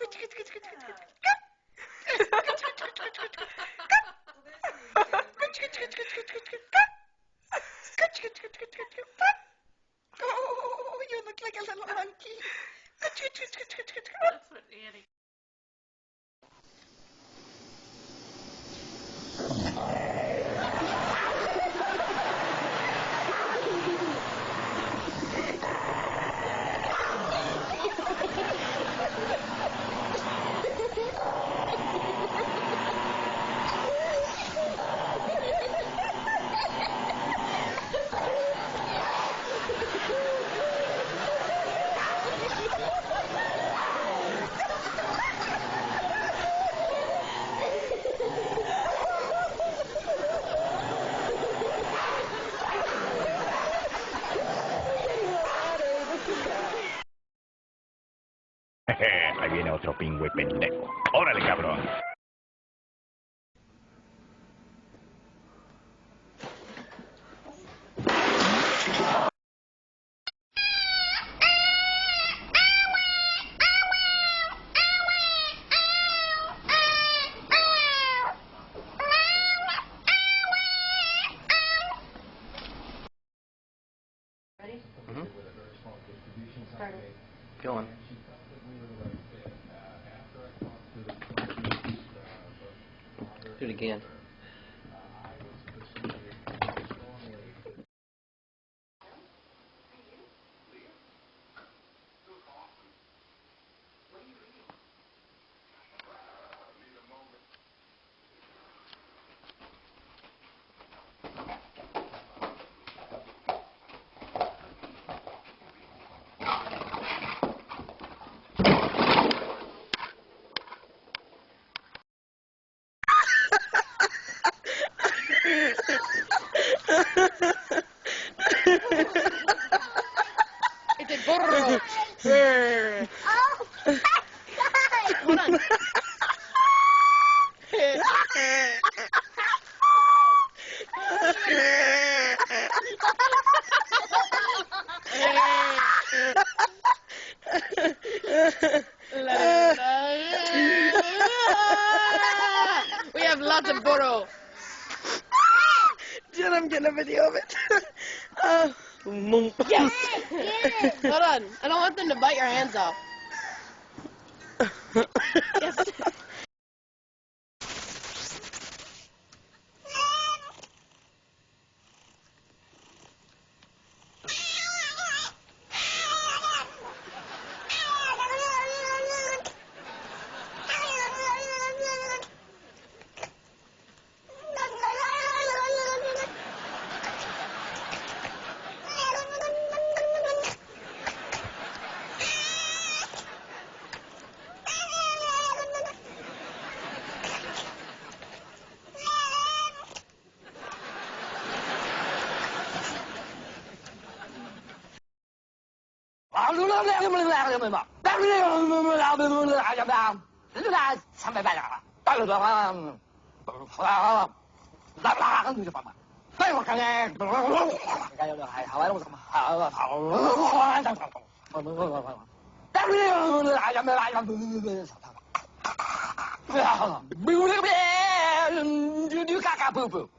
Oh, you look like a little monkey. That's what Annie. Ahí viene otro pingüe pendejo. ¡Órale, cabrón! Ready? Mm-hmm. Go on. Do it again. It's a burro. Hold on. We have lots of burro. Jen, I'm getting a video of it. Yes. Hold on. I don't want them to bite your hands off. Yes. Boo boo.